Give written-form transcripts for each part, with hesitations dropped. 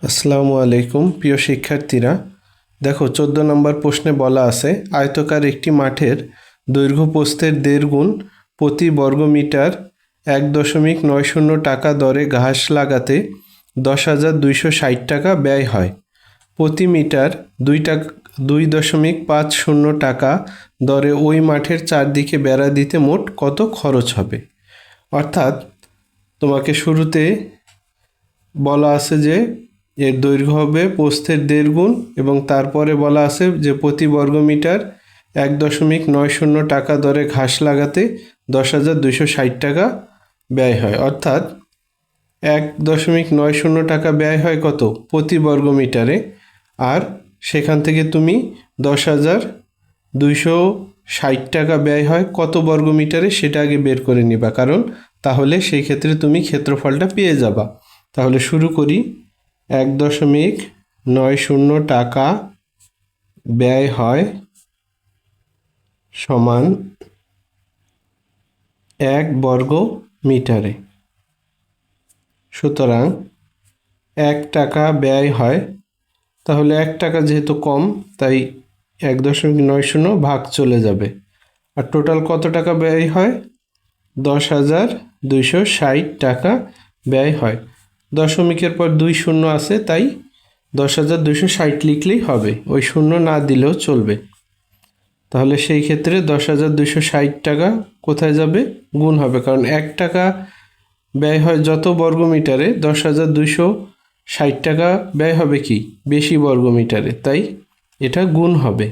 আসসালামু আলাইকুম প্রিয় শিক্ষার্থীরা, দেখো 14 নম্বর প্রশ্নে বলা আছে আয়তকার একটি মাঠের দৈর্ঘ্য প্রস্থের 1.5 গুণ প্রতি বর্গমিটার 1.90 টাকা দরে ঘাস লাগাতে 10,260 টাকা ব্যয় হয়। প্রতি মিটার 2.50 টাকা দরে ওই মাঠের চারদিকে বেড়া দিতে মোট কত খরচ হবে। অর্থাৎ তোমাকে শুরুতে বলা আছে যে এর দৈর্ঘ্য হবে প্রস্থের 1.5 গুণ এবং তারপরে বলা আছে যে প্রতি বর্গমিটার 1.90 টাকা দরে ঘাস লাগাতে 10,260 টাকা ব্যয় হয়। অর্থাৎ 1.90 টাকা ব্যয় হয় কত প্রতি বর্গমিটারে, আর সেখান থেকে তুমি 10,260 টাকা ব্যয় হয় কত বর্গমিটারে সেটা আগে বের করে নিবা, কারণ তাহলে সেই ক্ষেত্রে তুমি ক্ষেত্রফলটা পেয়ে যাবা। তাহলে শুরু করি। 1.90 টাকা ব্যয় হয় সমান 1 বর্গ মিটারে। সুতরাং 1 টাকা ব্যয় হয়, তাহলে 1 টাকা যেহেতু কম তাই 1.90 ভাগ চলে যাবে, আর টোটাল কত টাকা ব্যয় হয় 10,260 টাকা ব্যয় হয়। দশমিকের পর 2 শূন্য আছে তাই 10,260 লিখলেই হবে, ওই শূন্য না দিলেও চলবে। তাহলে সেই ক্ষেত্রে 10,260 টাকা কোথায় যাবে, গুণ হবে, কারণ 1 টাকা ব্যয় হয় যত বর্গমিটারে 10,260 টাকা ব্যয় হবে কি বেশি বর্গমিটারে, তাই এটা গুণ হবে।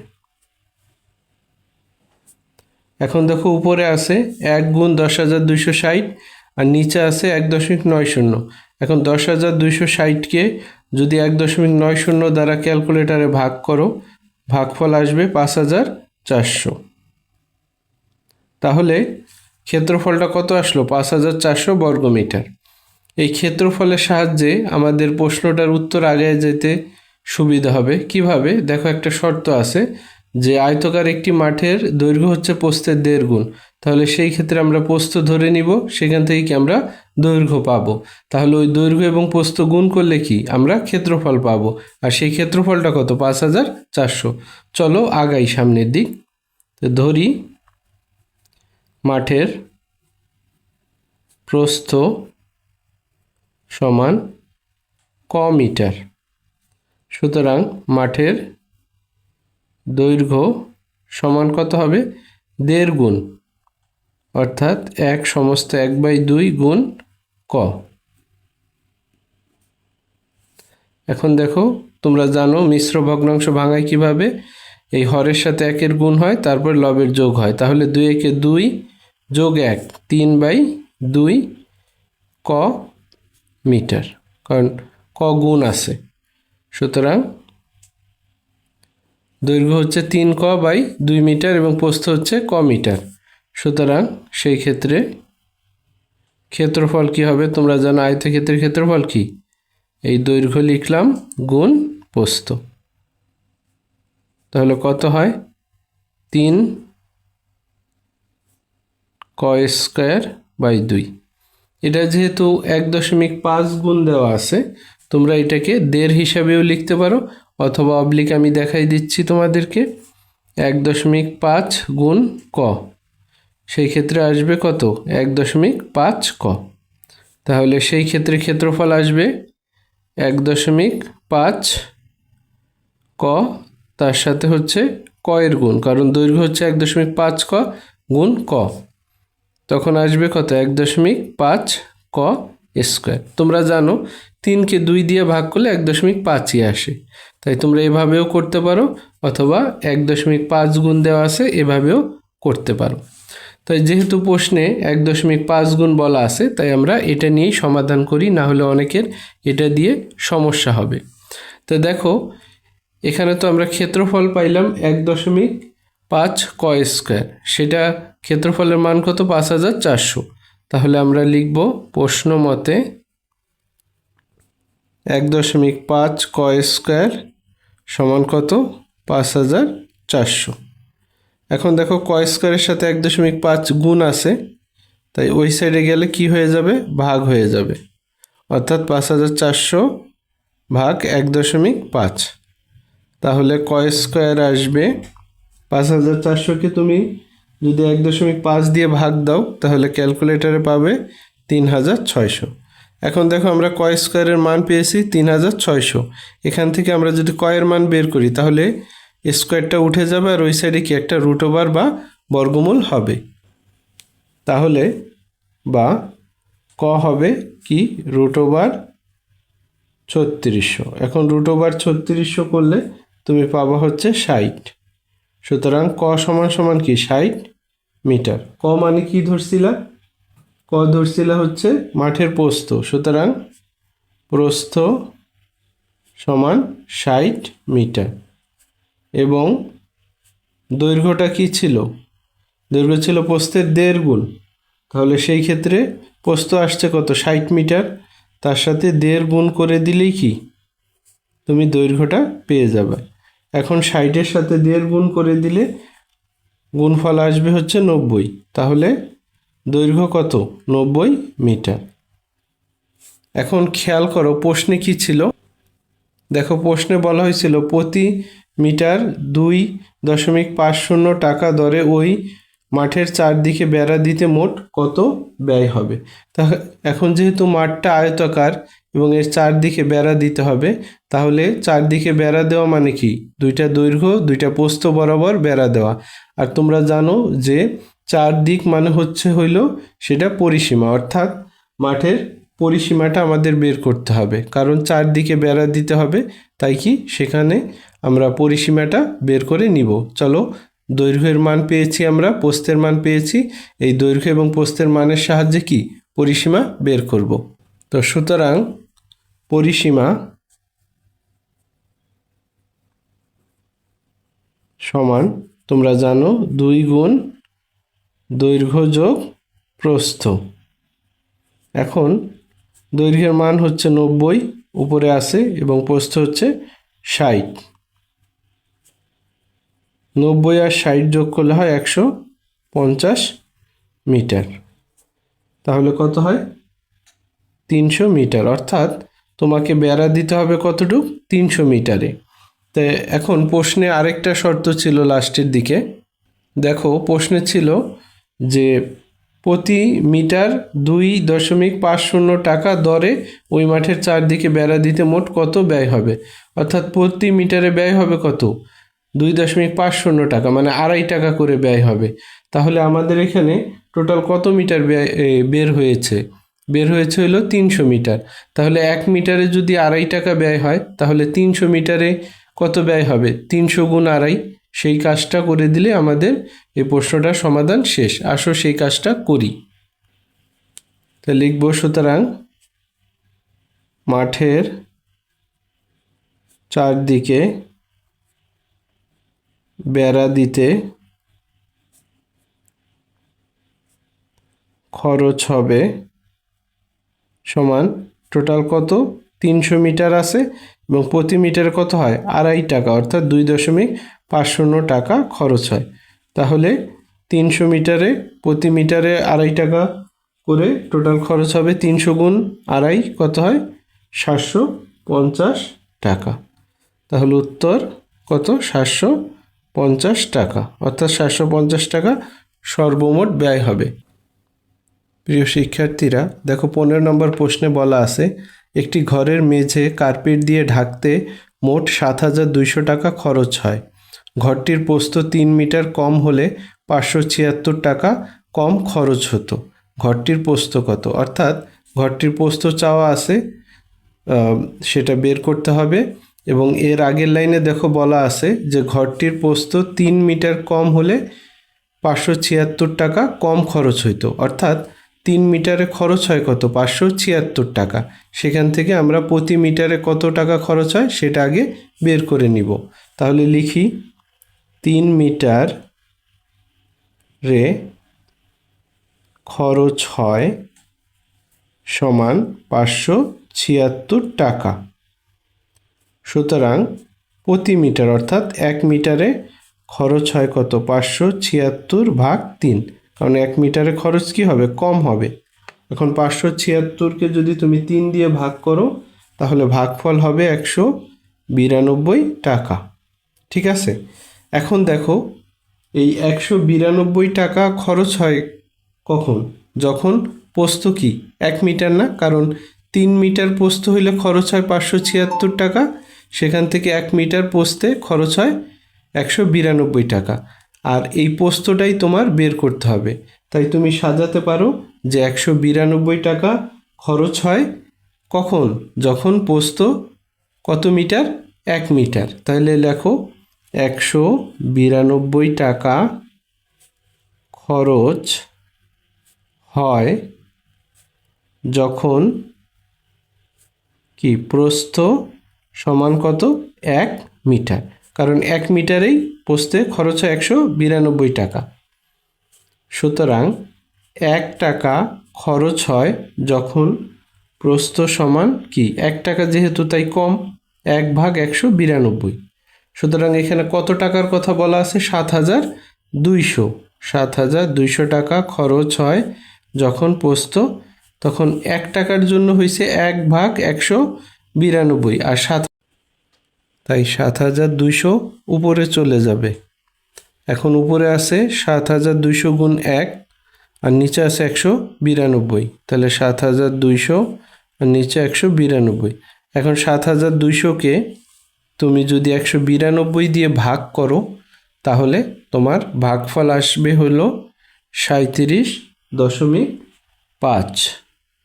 এখন দেখো উপরে আছে 1 গুণ 10,260 আর নিচে আছে 1.90। এখন 10,260কে যদি 1.90 দ্বারা ক্যালকুলেটারে ভাগ করো, ভাগফল আসবে 5,400। তাহলে ক্ষেত্রফলটা কত আসলো 5,400 বর্গমিটার। এই ক্ষেত্রফলের সাহায্যে আমাদের প্রশ্নটার উত্তর আগে যেতে সুবিধা হবে। কিভাবে, দেখো একটা শর্ত আছে যে আয়তকার একটি মাঠের দৈর্ঘ্য হচ্ছে প্রস্থের 1.5 গুণ, তাহলে সেই ক্ষেত্রে আমরা প্রস্থ ধরে নিব, সেখান থেকে কি আমরা দৈর্ঘ্য পাবো। তাহলে ওই দৈর্ঘ্য এবং প্রস্থ গুণ করলে কি আমরা ক্ষেত্রফল পাবো, আর সেই ক্ষেত্রফলটা কত 5,400। চলো আগাই সামনের দিক। তো ধরি মাঠের প্রস্থ সমান ক মিটার। সুতরাং মাঠের দৈর্ঘ্য সমান কত হবে 1.5 গুণ, অর্থাৎ 1/2 গুণ ক। এখন দেখো তোমরা জানো মিশ্র ভগ্নাংশ ভাঙায় কিভাবে, এই হরের সাথে 1-এর গুণ হয়, তারপর লবের যোগ হয়, তাহলে 2 একে 2 যোগ 1 3/2 ক মিটার, কারণ ক গুণ আছে। সুতরাং দৈর্ঘ্য হচ্ছে 3 ক/2 মিটার এবং প্রস্থ হচ্ছে ক মিটার। সুতরাং সেই ক্ষেত্রে ক্ষেত্রফল কি হবে, তোমরা জানো আয়তক্ষেত্রের ক্ষেত্রফল কি, এই দৈর্ঘ্য লিখলাম গুণ প্রস্থ, তাহলে কত হয় 3 ক²/2। এটা যেহেতু 1.5 গুণ দেওয়া আছে, তোমরা এটাকে 1.5 হিসাবেও লিখতে পারো, অথবা অবলিক আমি দেখাই দিচ্ছি তোমাদেরকে 1.5 গুণ ক, সেই ক্ষেত্রে আসবে কত 1.5 ক। তাহলে সেই ক্ষেত্রে ক্ষেত্রফল আসবে 1.5 ক, তার সাথে হচ্ছে ক এর গুণ, কারণ দৈর্ঘ্য হচ্ছে 1.5 ক গুণ ক, তখন আসবে কত 1.5 ক স্কোয়ার। তোমরা জানো 3কে 2 দিয়ে ভাগ করলে 1.5ই আসে, তাই তোমরা এভাবেও করতে পারো, অথবা 1.5 গুণ দেওয়া আছে এভাবেও করতে পারো। তাই যেহেতু প্রশ্নে 1.5 গুণ বলা আছে, তাই আমরা এটা নিয়েই সমাধান করি, না হলে অনেকের এটা দিয়ে সমস্যা হবে। তো দেখো এখানে তো আমরা ক্ষেত্রফল পাইলাম 1.5 ক স্কোয়ার, সেটা ক্ষেত্রফলের মান কত 5,400। তাহলে আমরা লিখব প্রশ্ন মতে 1.5 ক স্কোয়ার সমান কত 5,400। এখন দেখো ক স্কোয়ারের সাথে 1.5 গুণ আছে, তাই ওই সাইডে গেলে কি হয়ে যাবে ভাগ হয়ে যাবে, অর্থাৎ 5,400 ভাগ 1.5। তাহলে ক স্কোয়ার আসবে 5400কে তুমি যদি 1.5 দিয়ে ভাগ দাও তাহলে ক্যালকুলেটরে পাবে 3600। এখন দেখো আমরা ক স্কোয়ারের মান পেয়েছি 3600। এখান থেকে আমরা যদি কয়ের মান বের করি তাহলে স্কোয়ারটা উঠে যাবে আর ওই সাইডে কি একটা রুট ওভার বা বর্গমূল হবে। তাহলে বা ক হবে কি রুট ওভার 3600। এখন রুট ওভার 3600 করলে তুমি পাবা হচ্ছে 60। সুতরাং ক সমান সমান কি 60 মিটার। ক মানে কি ধরছিলা? ক ধরছিলা হচ্ছে মাঠের প্রস্থ। সুতরাং প্রস্থ সমান 60 মিটার। এবং দৈর্ঘ্যটা কি ছিল? দৈর্ঘ্য ছিল প্রস্থের 1.5 গুণ। তাহলে সেই ক্ষেত্রে প্রস্থ আসছে কত? 60 মিটার। তার সাথে 1.5 গুণ করে দিলেই কি তুমি দৈর্ঘ্যটা পেয়ে যাবে। এখন 60-এর সাথে 1.5 গুণ করে দিলে গুণফল আসবে হচ্ছে 90। তাহলে দৈর্ঘ্য কত? 90 মিটার। এখন খেয়াল করো প্রশ্নে কি ছিল। দেখো প্রশ্নে বলা হয়েছিল প্রতি মিটার 2.50 টাকা দরে ওই মাঠের চারদিকে বেড়া দিতে মোট কত ব্যয় হবে। তা এখন যেহেতু মাঠটা আয়তাকার এবং এর চারদিকে বেড়া দিতে হবে, তাহলে চারদিকে বেড়া দেওয়া মানে কি দুইটা দৈর্ঘ্য দুইটা প্রস্থ বরাবর বেড়া দেওয়া। আর তোমরা জানো যে চারদিক মানে হইল সেটা পরিসীমা, অর্থাৎ মাঠের পরিসীমাটা আমাদের বের করতে হবে, কারণ চারদিকে বেড়া দিতে হবে। তাই কি সেখানে আমরা পরিসীমাটা বের করে নিব। চলো, দৈর্ঘ্যের মান পেয়েছি, আমরা প্রস্থের মান পেয়েছি। এই দৈর্ঘ্য এবং প্রস্থের মানের সাহায্যে কি পরিসীমা বের করব। তো সুতরাং পরিসীমা সমান তোমরা জানো 2 গুণ দৈর্ঘ্য যোগ প্রস্থ। এখন দৈর্ঘ্যের মান হচ্ছে 90 উপরে আছে এবং প্রস্থ হচ্ছে 60। 90 আর 60 যোগ করলে হয় 150 মিটার। তাহলে কত হয়? 300 মিটার। অর্থাৎ তোমাকে বেড়া দিতে হবে কতটুকু? 300 মিটারে। তো এখন প্রশ্নে আরেকটা শর্ত ছিল লাস্টের দিকে। দেখো প্রশ্নে ছিল যে প্রতি মিটার 2.50 টাকা দরে ওই মাঠের চারদিকে বেড়া দিতে মোট কত ব্যয় হবে। অর্থাৎ প্রতি মিটারে ব্যয় হবে কত? 2.50 টাকা, মানে 2.5 টাকা করে ব্যয় হবে। তাহলে আমাদের এখানে টোটাল কত মিটার ব্যয় বের হয়েছে? বের হয়েছে হলো 300 মিটার। তাহলে 1 মিটারে যদি 2.5 টাকা ব্যয় হয় তাহলে 300 মিটারে কত ব্যয় হবে? 300 গুণ 2.5। সেই কাজটা করে দিলে আমাদের এই প্রশ্নটার সমাধান শেষ। আসো সেই কাজটা করি। তা লিখব, সুতরাং মাঠের চারদিকে বেড়া দিতে খরচ হবে সমান টোটাল কত? 300 মিটার আছে এবং প্রতি মিটারে কত হয়? 2.5 টাকা, অর্থাৎ 2.50 টাকা খরচ হয়। তাহলে 300 মিটারে প্রতি মিটারে 2.5 টাকা করে টোটাল খরচ হবে। 300 গুণ 2.5 কত হয়? 750 টাকা। তাহলে উত্তর কত? 750 টাকা। অর্থাৎ 750 টাকা সর্বমোট ব্যয় হবে। প্রিয় শিক্ষার্থীরা, দেখো 15 নম্বর প্রশ্নে বলা আছে একটি ঘরের মেঝে কার্পেট দিয়ে ঢাকতে মোট 7,200 টাকা খরচ হয়। ঘরটির প্রস্থ 3 মিটার কম হলে 576 টাকা কম খরচ হতো। ঘরটির প্রস্থ কত? অর্থাৎ ঘরটির প্রস্থ চাওয়া আছে, সেটা বের করতে হবে। এবং এর আগের লাইনে দেখো বলা আছে যে ঘরটির প্রস্থ 3 মিটার কম হলে 576 টাকা কম খরচ হইতো। অর্থাৎ 3 মিটারে খরচ হয় কত? 576 টাকা। সেখান থেকে আমরা প্রতি মিটারে কত টাকা খরচ হয় সেটা আগে বের করে নিব। তাহলে লিখি 3 মিটারে খরচ হয় সমান 576 টাকা। সুতরাং প্রতি মিটার অর্থাৎ 1 মিটারে খরচ হয় কত? 576 ভাগ 3, কারণ 1 মিটারে খরচ কি হবে? কম হবে। এখন 576কে যদি তুমি 3 দিয়ে ভাগ করো তাহলে ভাগফল হবে 192 টাকা। ঠিক আছে, এখন দেখো এই 192 টাকা খরচ হয় কখন? যখন প্রস্থ কি 1 মিটার না, কারণ 3 মিটার প্রস্থ হইলে খরচ হয় 576 টাকা, সেখান থেকে 1 মিটার প্রস্থে খরচ হয় 192 টাকা। আর এই প্রস্থটাই তোমার বের করতে হবে, তাই তুমি সাজাতে পারো যে 192 টাকা খরচ হয় কখন? যখন প্রস্থ কত মিটার? 1 মিটার। তাহলে লেখো 192 টাকা খরচ হয় যখন কি প্রস্থ সমান কত? 1 মিটার, কারণ 1 মিটারেই প্রস্থে খরচ হয় 192 টাকা। সুতরাং 1 টাকা খরচ হয় যখন প্রস্থ সমান কি 1 টাকা, যেহেতু তাই কম, 1/192। সুতরাং এখানে কত টাকার কথা বলা আছে? 7200। 7200 টাকা খরচ হয় যখন প্রস্থ, তখন 1 টাকার জন্য হয়েছে 1/192 আর 7, তাই 7200 উপরে চলে যাবে। এখন উপরে আছে 7200 গুণ 1 আর নিচে আছে 192, তাহলে 7200 আর নিচে 192। এখন 7200কে তুমি যদি 192 দিয়ে ভাগ করো তাহলে তোমার ভাগফল আসবে হলো 37.5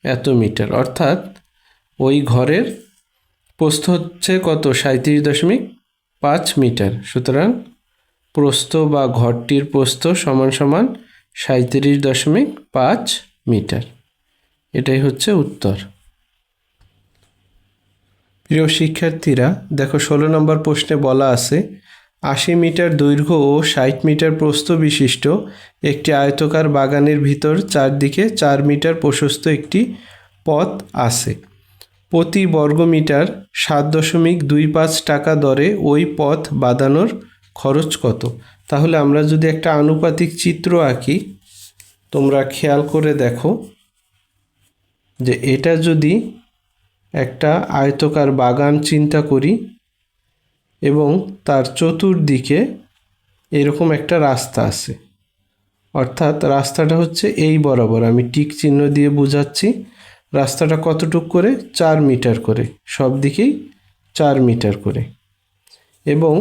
এত মিটার, অর্থাৎ ওই ঘরের প্রস্থ হচ্ছে কত? 37.5 মিটার। সুতরাং প্রস্থ বা ঘরটির প্রস্থ সমান সমান 37.5 মিটার। এটাই হচ্ছে উত্তর। প্রিয় শিক্ষার্থীরা, দেখো 16 নম্বর প্রশ্নে বলা আছে 80 মিটার দৈর্ঘ্য ও 60 মিটার প্রস্থ বিশিষ্ট একটি আয়তাকার বাগানের ভিতর চারদিকে 4 মিটার প্রশস্ত একটি পথ আছে। প্রতি বর্গমিটার 7.25 টাকা দরে ওই পথ বাঁধানোর খরচ কত? তাহলে আমরা যদি একটা আনুপাতিক চিত্র আঁকি, তোমরা খেয়াল করে দেখো যে এটা যদি একটা আয়তাকার বাগান চিন্তা করি এবং তার চতুর্দিকে এরকম একটা রাস্তা আছে, অর্থাৎ রাস্তাটা হচ্ছে এই বরাবর, আমি টিক চিহ্ন দিয়ে বোঝাচ্ছি। রাস্তাটা কতটুক করে? 4 মিটার করে, সব দিকেই 4 মিটার করে, এবং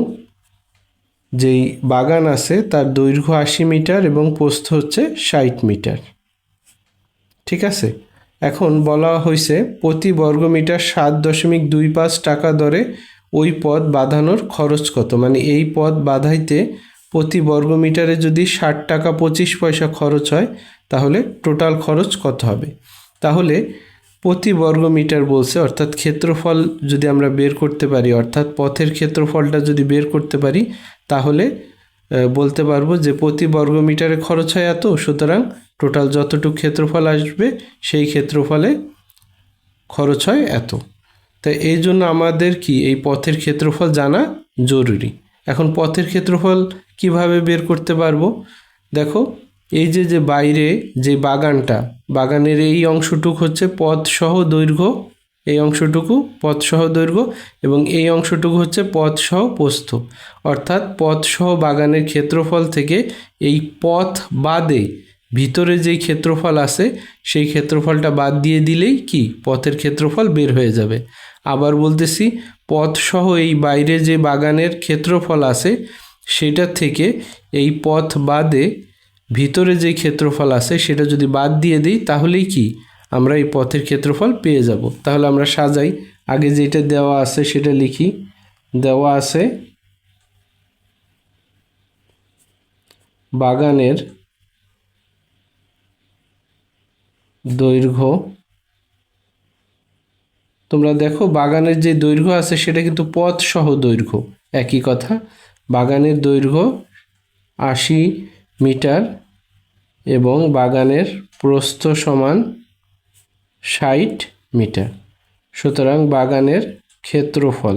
যেই বাগান আছে তার দৈর্ঘ্য 80 মিটার এবং প্রস্থ হচ্ছে 60 মিটার। ঠিক আছে, এখন বলা হয়েছে প্রতি বর্গমিটার 7.25 টাকা দরে ওই পথ বাঁধানোর খরচ কত? মানে এই পথ বাঁধাইতে প্রতি বর্গমিটারে যদি 60 টাকা 25 পয়সা খরচ হয় তাহলে টোটাল খরচ কত হবে? তাহলে প্রতি বর্গমিটার বলছে, অর্থাৎ ক্ষেত্রফল যদি আমরা বের করতে পারি, অর্থাৎ পথের ক্ষেত্রফলটা যদি বের করতে পারি তাহলে বলতে পারবো যে প্রতি বর্গমিটারে খরচ হয় এত, সুতরাং টোটাল যতটুকু ক্ষেত্রফল আসবে সেই ক্ষেত্রফলে খরচ হয় এত। তাই এই জন্য আমাদের কি এই পথের ক্ষেত্রফল জানা জরুরি। এখন পথের ক্ষেত্রফল কিভাবে বের করতে পারবো? দেখো এই যে বাইরে যে বাগানটা, বাগানের এই অংশটুক হচ্ছে পথ সহ দৈর্ঘ্য, এই অংশটুকু পথ সহ দৈর্ঘ্য, এবং এই অংশটুকু হচ্ছে পথ সহ প্রস্থ। অর্থাৎ পথ সহ বাগানের ক্ষেত্রফল থেকে এই পথ বাদে ভিতরে যেই ক্ষেত্রফল আছে সেই ক্ষেত্রফলটা বাদ দিয়ে দিলেই কি পথের ক্ষেত্রফল বের হয়ে যাবে। আবার বলতেছি, পথ সহ এই বাইরে যে বাগানের ক্ষেত্রফল আছে সেটা থেকে এই পথ বাদে ভিতরে যে ক্ষেত্রফল আছে সেটা যদি বাদ দিয়ে দিই তাহলেই কি আমরা এই পথের ক্ষেত্রফল পেয়ে যাব। তাহলে আমরা সাজাই, আগে যেটা দেওয়া আছে সেটা লিখি। দেওয়া আছে বাগানের দৈর্ঘ্য, তোমরা দেখো বাগানের যে দৈর্ঘ্য আছে সেটা কিন্তু পথ সহ দৈর্ঘ্য, একই কথা। বাগানের দৈর্ঘ্য 80 মিটার এবং বাগানের প্রস্থ সমান 60 মিটার। সুতরাং বাগানের ক্ষেত্রফল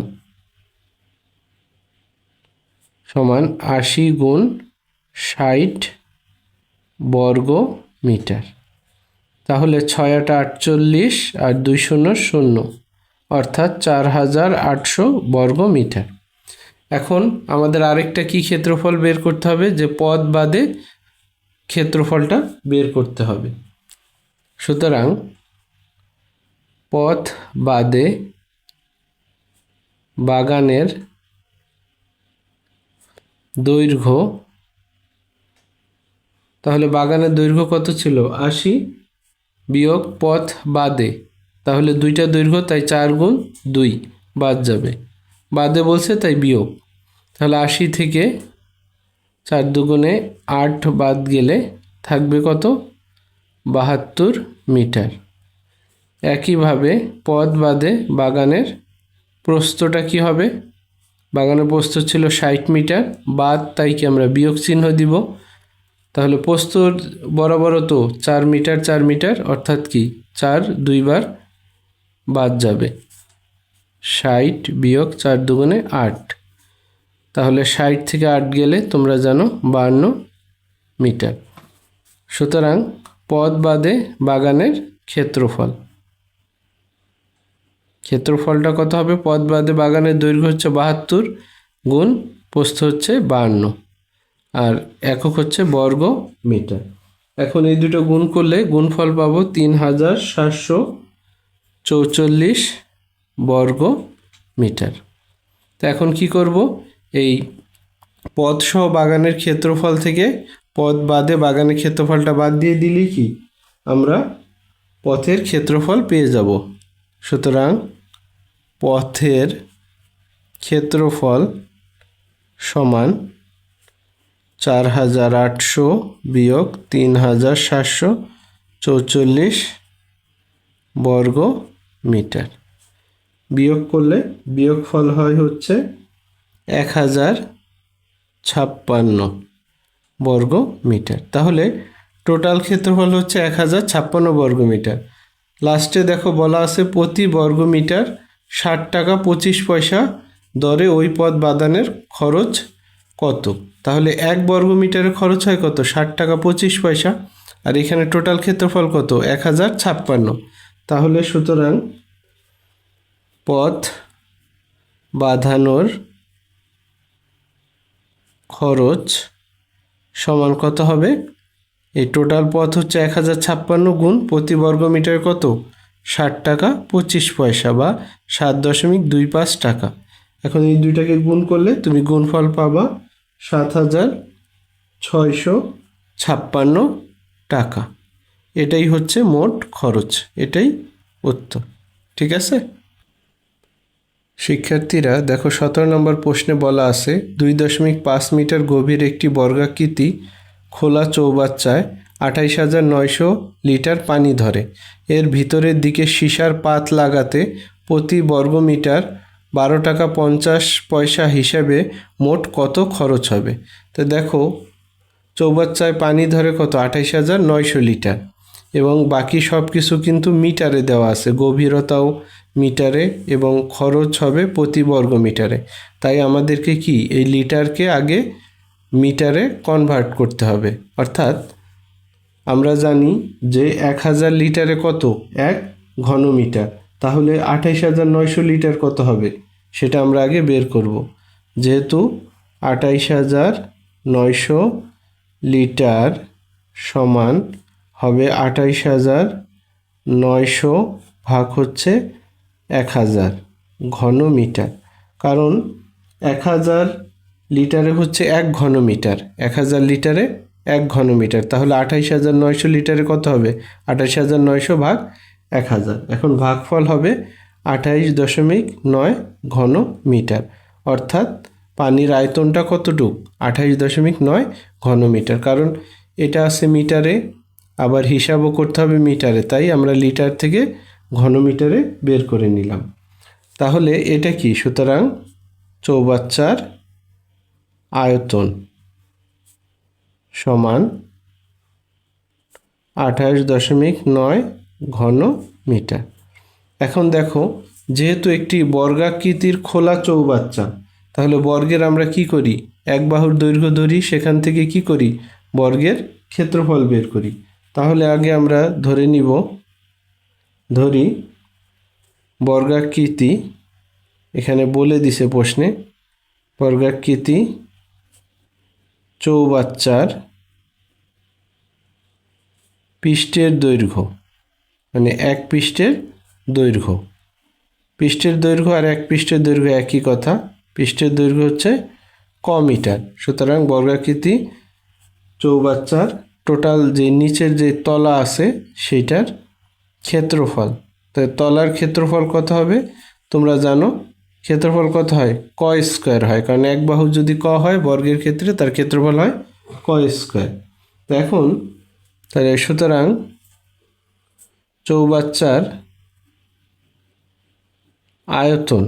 সমান 80 গুণ 60 বর্গ মিটার। তাহলে 6 × 8 = 48 আর 2 × 0 = 0, অর্থাৎ 4800 বর্গ মিটার। এখন আমাদের আরেকটা কি ক্ষেত্রফল বের করতে হবে, যে পদ বাদে ক্ষেত্রফলটা বের করতে হবে। সুতরাং পথ বাদে বাগানের দৈর্ঘ্য, তাহলে বাগানের দৈর্ঘ্য কত ছিল 80 বিয়োগ পথ বাদে, তাহলে দুইটা দৈর্ঘ্য, তাই 4 গুণ 2 বাদ যাবে, বাদে বলছে তাই বিয়োগ। তাহলে 80 থেকে 4 দুগুণে 8 বাদ গেলে থাকবে কত 72 মিটার। একইভাবে পথ বাদে বাগানের প্রস্থটা কি হবে, বাগানের প্রস্থ ছিল 60 মিটার, বাদ তাই কি আমরা বিয়োগ চিহ্ন দিব। তাহলে প্রস্থর বরাবর তো 4 মিটার 4 মিটার, অর্থাৎ কি 4 দুইবার বাদ যাবে, 60 বিয়োগ 4 দুগুণে 8, তাহলে 60 থেকে 8 গেলে তোমরা জানো 52 মিটার। সুতরাং পথ বাদে বাগানের ক্ষেত্রফলটা কত হবে, পথ বাদে বাগানের দৈর্ঘ্য হচ্ছে 72 গুণ প্রস্থ হচ্ছে 52 আর একক হচ্ছে বর্গ মিটার। এখন এই দুটো গুণ করলে গুণফল পাবো 3744 বর্গ মিটার। তো এখন কি করব, এই পথ সহ বাগানের ক্ষেত্রফল থেকে পথ বাদে বাগানের ক্ষেত্রফলটা বাদ দিয়ে দিলেই কি আমরা পথের ক্ষেত্রফল পেয়ে যাব। সুতরাং পথের ক্ষেত্রফল সমান 4800 বিয়োগ 3744 বর্গ মিটার। বিয়োগ করলে বিয়োগফল হয় হচ্ছে 1056 বর্গ মিটার। তাহলে টোটাল ক্ষেত্রফল হচ্ছে 1056 বর্গ মিটার। লাস্টে দেখো বলা আছে প্রতি বর্গ মিটার 60 টাকা 25 পয়সা দরে ওই পথ বাদানের খরচ কত। তাহলে 1 বর্গ মিটারের খরচ হয় কত 60 টাকা 25 পয়সা, আর এখানে টোটাল ক্ষেত্রফল কত 1056। তাহলে সুতরাং পথ বাঁধানোর খরচ সমান কত হবে, এই টোটাল পথ হচ্ছে 1056 গুণ প্রতি বর্গ মিটার কত 60 টাকা 25 পয়সা বা 7.25 টাকা। এখন এই দুইটাকে গুণ করলে তুমি গুণফল পাবা 7656 টাকা। এটাই হচ্ছে মোট খরচ, এটাই উত্তর। ঠিক আছে শিক্ষার্থীরা, দেখো 17 নম্বর প্রশ্নে বলা আছে 2.5 মিটার গভীর একটি বর্গাকৃতি খোলা চৌবাচ্চায় 28,900 লিটার পানি ধরে। এর ভিতরের দিকে সীসার পাত লাগাতে প্রতি বর্গ মিটার 12 টাকা 50 পয়সা হিসাবে মোট কত খরচ হবে। তো দেখো চৌবাচ্চায় পানি ধরে কত 28,900 লিটার এবং বাকি সব কিছু কিন্তু মিটারে দেওয়া আছে, গভীরতাও মিটারে এবং খরচ হবে প্রতি বর্গ মিটারে। তাই আমাদেরকে কি এই লিটারকে আগে মিটারে কনভার্ট করতে হবে। অর্থাৎ আমরা জানি যে 1000 লিটারে কত 1 ঘন মিটার, তাহলে 28,900 লিটার কত হবে সেটা আমরা আগে বের করব। যেহেতু 28,900 লিটার সমান হবে 28,900 ভাগ হচ্ছে 1000 ঘন মিটার, কারণ 1000 লিটারে হচ্ছে 1 ঘন মিটার, 1000 লিটারে 1 ঘন মিটার, তাহলে 28,900 লিটারে কত হবে 28,900 ভাগ 1000। এখন ভাগফল হবে 28.9 ঘন মিটার, অর্থাৎ পানির আয়তনটা কতটুক 28.9 ঘন মিটার। কারণ এটা আছে মিটারে, আবার হিসাবও করতে হবে মিটারে, তাই আমরা লিটার থেকে ঘন মিটারে বের করে নিলাম। তাহলে এটা কি, সুতরাং চৌবাচ্চার আয়তন সমান 28.9 ঘন মিটার। এখন দেখো যেহেতু একটি বর্গাকৃতির খোলা চৌবাচ্চা, তাহলে বর্গের আমরা কি করি 1 বাহুর দৈর্ঘ্য ধরি, সেখান থেকে কি করি বর্গের ক্ষেত্রফল বের করি। তাহলে আগে আমরা ধরি বর্গাকৃতি, এখানে বলে দিছে প্রশ্নে, বর্গাকৃতি চৌবাচ্চার পৃষ্ঠের দৈর্ঘ্য, মানে এক পৃষ্ঠের দৈর্ঘ্য। পৃষ্ঠের দৈর্ঘ্য আর এক পৃষ্ঠের দৈর্ঘ্য একই কথা। পৃষ্ঠের দৈর্ঘ্য হচ্ছে ক মিটার। সুতরাং বর্গাকৃতি চৌবাচ্চার টোটাল যে নিচের যে তলা আছে সেইটার ক্ষেত্রফল, তাই তলার ক্ষেত্রফল কত হবে তোমরা জানো। ক্ষেত্রফল কত হয়? ক স্কোয়ার হয়, কারণ এক বাহু যদি ক হয় বর্গের ক্ষেত্রে তার ক্ষেত্রফল হয় ক স্কোয়ার। তো এখন তাহলে সুতরাং চৌবাচ্চার আয়তন,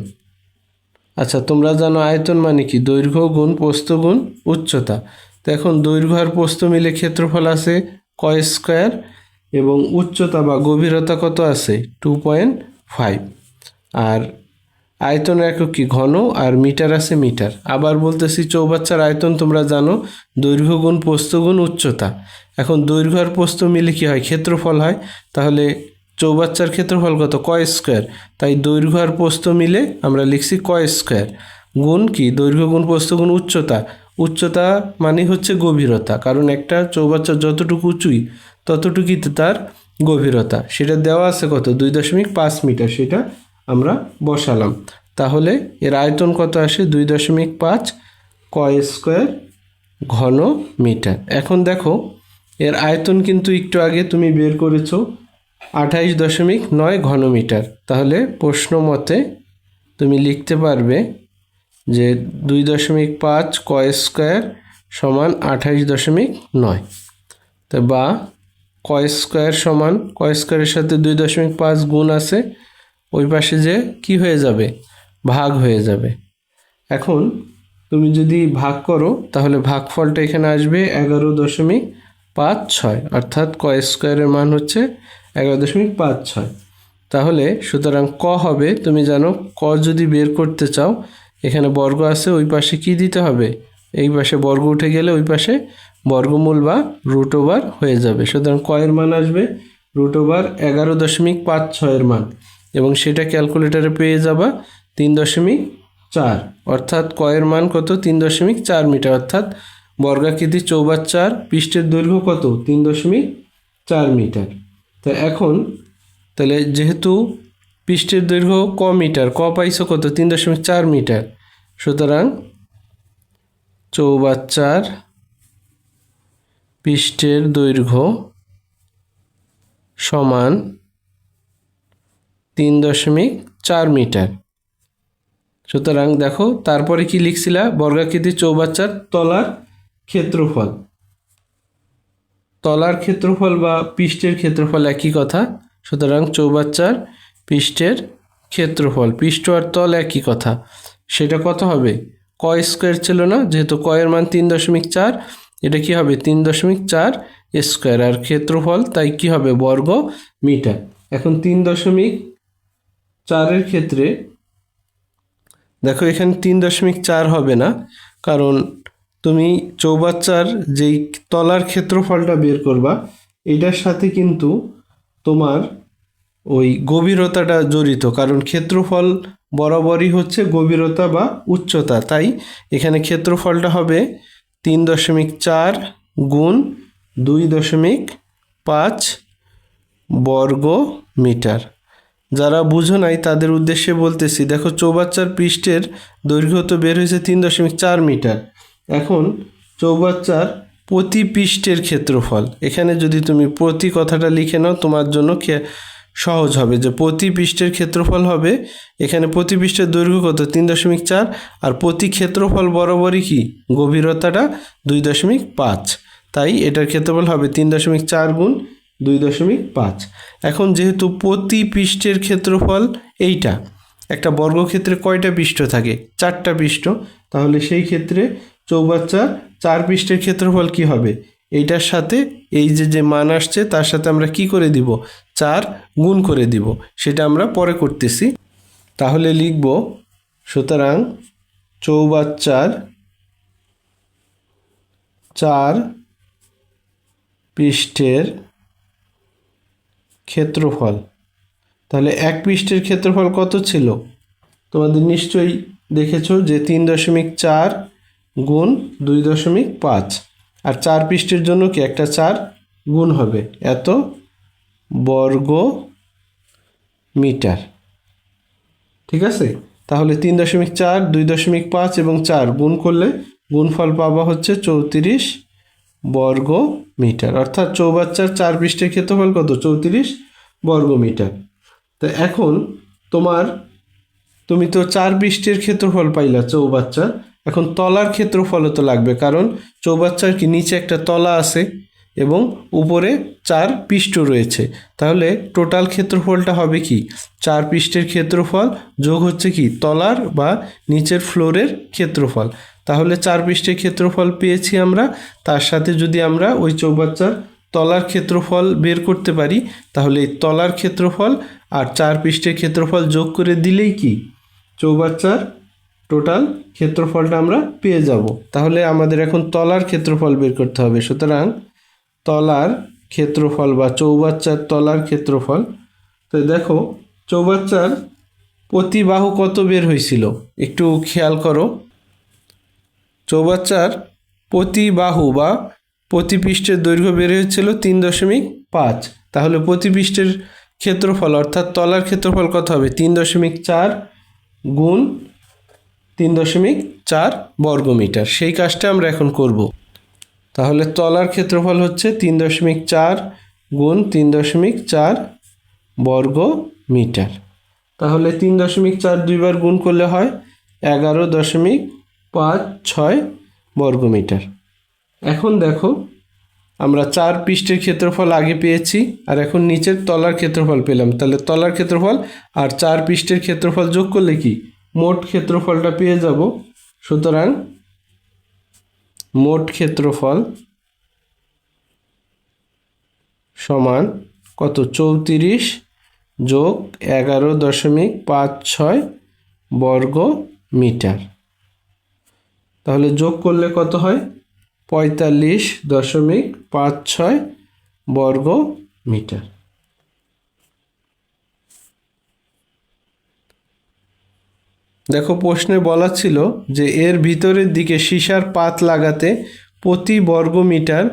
আচ্ছা তোমরা জানো আয়তন মানে কি? দৈর্ঘ্য গুণ প্রস্থ গুণ উচ্চতা। তো এখন দৈর্ঘ্য আর প্রস্থ মিলে ক্ষেত্রফল আছে ক স্কোয়ার, এবং উচ্চতা বা গভীরতা কত আছে? 2.5। আর আয়তন একক কি? ঘন, আর মিটার আছে মিটার। আবার বলতেছি চৌবাচ্চার আয়তন তোমরা জানো দৈর্ঘ্য গুণ প্রস্থ গুণ উচ্চতা। এখন দৈর্ঘ্য আর প্রস্থ মিলে কি হয়? ক্ষেত্রফল হয়। তাহলে চৌবাচ্চার ক্ষেত্রফল কত? ক স্কোয়ার। তাই দৈর্ঘ্য আর প্রস্থ মিলে আমরা লিখছি ক স্কোয়ার, গুণ কি? দৈর্ঘ্য গুণ প্রস্থ গুণ উচ্চতা। উচ্চতা মানে হচ্ছে গভীরতা, কারণ একটা চৌবাচ্চা যতটুকু উঁচুই ততটুকুই তার গভীরতা। সেটা দেওয়া আছে কত? 2.5 মিটার, সেটা আমরা বসালাম। তাহলে এর আয়তন কত আসে? 2.5 ক স্কোয়ার ঘন মিটার। এখন দেখো এর আয়তন কিন্তু একটু আগে তুমি বের করেছো 28.9 ঘন মিটার। তাহলে প্রশ্ন মতে তুমি লিখতে পারবে যে 2.5 ক স্কোয়ার সমান 28.9। তো বা ক স্কোয়ার সমান, ক স্কোয়ারের সাথে 2.5 গুণ আছে, ওই পাশে যে কি হয়ে যাবে? ভাগ হয়ে যাবে। এখন তুমি যদি ভাগ করো তাহলে ভাগফলটা এখানে আসবে 11.56, অর্থাৎ ক স্কোয়ারের মান হচ্ছে 11.56। তাহলে সুতরাং ক হবে, তুমি জানো ক যদি বের করতে চাও এখানে বর্গ আছে, ওই পাশে কি দিতে হবে? এই পাশে বর্গ উঠে গেলে ওই পাশে বর্গমূল বা রুট ওভার হয়ে যাবে। সুতরাং ক এর মান আসবে রুট ওভার 11.56 এর মান, এবং সেটা ক্যালকুলেটারে পেয়ে যাবা 3.4, অর্থাৎ ক এর মান কত? 3.4 মিটার। অর্থাৎ বর্গাকৃতি চৌবাচ্চার পৃষ্ঠের দৈর্ঘ্য কত? 3.4 মিটার। তো এখন তাহলে যেহেতু পৃষ্ঠের দৈর্ঘ্য ক মিটার, ক পাইছো কত? 3.4 মিটার। সুতরাং চৌবাচ্চার পৃষ্ঠের দৈর্ঘ্য সমান 3.4 মিটার। সুতরাং দেখো তারপরে কি লিখছিলা? বর্গাকৃতি চৌবাচ্চার তলার ক্ষেত্রফল। তলার ক্ষেত্রফল বা পৃষ্ঠের ক্ষেত্রফল একই কথা। সুতরাং চৌবাচ্চার পৃষ্ঠের ক্ষেত্রফল, পৃষ্ঠ আর তল একই কথা, সেটা কত হবে? ক স্কোয়ার ছিল না, যেহেতু ক এর মান 3.4, এটা কি হবে? 3.4 স্কোয়ার, আর ক্ষেত্রফল তাই কি হবে? বর্গ মিটার। এখন 3.4 ক্ষেত্রে দেখো এখানে 3.4 হবে না, কারণ তুমি চৌবাচ্চার যেই তলার ক্ষেত্রফলটা বের করবা এটার সাথে কিন্তু তোমার ওই গভীরতাটা জড়িত, কারণ ক্ষেত্রফল বরাবরই হচ্ছে গভীরতা বা উচ্চতা। তাই এখানে ক্ষেত্রফলটা হবে 3.4 গুণ 2.5 বর্গ মিটার। যারা বুঝো নাই তাদের উদ্দেশ্যে বলতেছি, দেখো চৌবাচ্চার পৃষ্ঠের দৈর্ঘ্য তো বের হয়েছে 3.4 মিটার। এখন চৌবাচ্চার প্রতি পৃষ্ঠের ক্ষেত্রফল, এখানে যদি তুমি প্রতি কথাটা লিখে নাও তোমার জন্য সহজ হবে, যে প্রতি পৃষ্ঠের ক্ষেত্রফল হবে, এখানে প্রতি পৃষ্ঠের দৈর্ঘ্য কত? 3.4, আর প্রতি ক্ষেত্রফল বরাবরই কি? গভীরতাটা 2.5। তাই এটার ক্ষেত্রফল হবে 3.4 গুণ 2.5। এখন যেহেতু প্রতি পৃষ্ঠের ক্ষেত্রফল এইটা, একটা বর্গক্ষেত্রে কয়টা পৃষ্ঠ থাকে? 4টা পৃষ্ঠ। তাহলে সেই ক্ষেত্রে চৌবাচ্চার 4 পৃষ্ঠের ক্ষেত্রফল কি হবে? এইটার সাথে এই যে মান আসছে তার সাথে আমরা কি করে দিব? 4 গুণ করে দিব, সেটা আমরা পরে করতেছি। তাহলে লিখব, সুতরাং চৌবাচ্চার 4 পৃষ্ঠের ক্ষেত্রফল। তাহলে এক পৃষ্ঠের ক্ষেত্রফল কত ছিল? তোমাদের নিশ্চয়ই দেখেছো যে 3.4 গুণ 2.5, আর 4 পৃষ্ঠের জন্য কি একটা 4 গুণ হবে এত বর্গ মিটার। ঠিক আছে, তাহলে 3.4, 2.5 এবং 4 গুণ করলে গুণফল পাবা হচ্ছে 34 বর্গ মিটার, অর্থাৎ চৌবাচ্চার 4 পৃষ্ঠের ক্ষেত্রফল কত? 34 বর্গ মিটার। তো এখন তুমি তো 4 পৃষ্ঠের ক্ষেত্রফল পাইলা চৌবাচ্চার, এখন তলার ক্ষেত্রফলও তো লাগবে, কারণ চৌবাচ্চার কি নিচে একটা তলা আছে এবং উপরে 4 পৃষ্ঠ রয়েছে। তাহলে টোটাল ক্ষেত্রফলটা হবে কি? 4 পৃষ্ঠের ক্ষেত্রফল যোগ হচ্ছে কি তলার বা নিচের ফ্লোরের ক্ষেত্রফল। তাহলে 4 পৃষ্ঠের ক্ষেত্রফল পেয়েছি আমরা, তার সাথে যদি আমরা ওই চৌবাচ্চার তলার ক্ষেত্রফল বের করতে পারি, তাহলে এই তলার ক্ষেত্রফল আর 4 পৃষ্ঠের ক্ষেত্রফল যোগ করে দিলেই কি চৌবাচ্চার টোটাল ক্ষেত্রফলটা আমরা পেয়ে যাব। তাহলে আমাদের এখন তলার ক্ষেত্রফল বের করতে হবে। সুতরাং তলার ক্ষেত্রফল বা চৌবাচ্চার তলার ক্ষেত্রফল, তো দেখো চৌবাচ্চার প্রতি বাহু কত বের হয়েছিল একটু খেয়াল করো। চৌবাচ্চার প্রতি বাহু বা প্রতি পৃষ্ঠের দৈর্ঘ্য বের হয়েছিল 3.5। তাহলে প্রতি পৃষ্ঠের ক্ষেত্রফল অর্থাৎ তলার ক্ষেত্রফল কত হবে? 3.4 গুণ 3.4 বর্গ মিটার। সেই কাজটা আমরা এখন করব। তাহলে তলার ক্ষেত্রফল হচ্ছে 3.4 গুণ 3.4 বর্গ মিটার। তাহলে 3.4 দুইবার গুণ করলে হয় 11.56 বর্গ মিটার। এখন দেখো আমরা 4 পৃষ্ঠের ক্ষেত্রফল আগে পেয়েছি, আর এখন নিচের তলার ক্ষেত্রফল পেলাম। তাহলে তলার ক্ষেত্রফল আর 4 পৃষ্ঠের ক্ষেত্রফল যোগ করলে কি মোট ক্ষেত্রফলটা পেয়ে যাব। সুতরাং মোট ক্ষেত্রফল সমান কত? 34 যোগ 11.56 বর্গ মিটার। তাহলে যোগ করলে কত হয়? 45.56 বর্গ মিটার। দেখো প্রশ্নে বলা ছিল যে এর ভিতরের দিকে সীসার পাত লাগাতে প্রতি বর্গ মিটার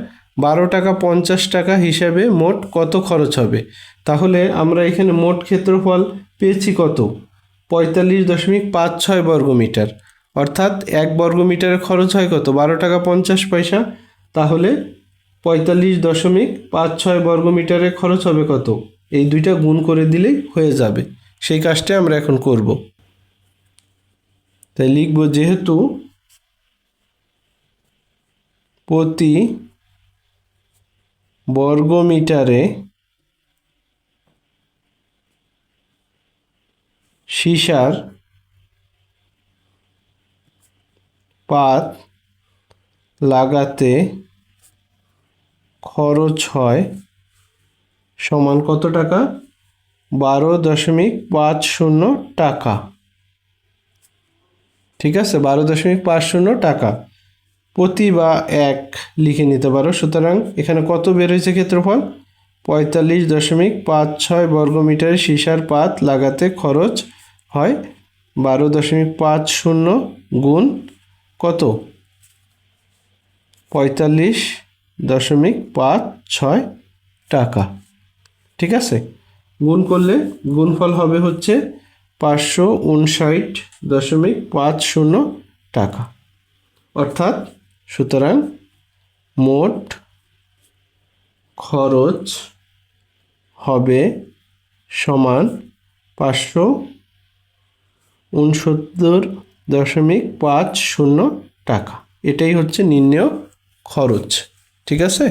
12 টাকা 50 টাকা হিসাবে মোট কত খরচ হবে। তাহলে আমরা এখানে মোট ক্ষেত্রফল পেয়েছি কত? 45.56 বর্গ মিটার, অর্থাৎ 1 বর্গ মিটারের খরচ হয় কত? 12 টাকা 50 পয়সা। তাহলে 45.56 বর্গ মিটারের খরচ হবে কত? এই দুইটা গুণ করে দিলেই হয়ে যাবে। সেই কাজটা আমরা এখন করব। তাই লিখব যেহেতু প্রতি বর্গ মিটারে সীসার পাত লাগাতে খরচ হয় সমান কত টাকা? 12.50 টাকা। ঠিক আছে, 12.50 টাকা। প্রতি বা 1 লিখে নিতে পারো। সুতরাং এখানে কত বের হয়েছে ক্ষেত্রফল? 45.56 বর্গ মিটারে সীসার পাত লাগাতে খরচ হয় 12.50 গুণ কত? 45.56 টাকা। ঠিক আছে, গুণ করলে গুণফল হবে হচ্ছে 559.50 টাকা। অর্থাৎ সুতরাং মোট খরচ হবে সমান 569.50 টাকা। এটাই হচ্ছে নির্ণেয় খরচ। ঠিক আছে।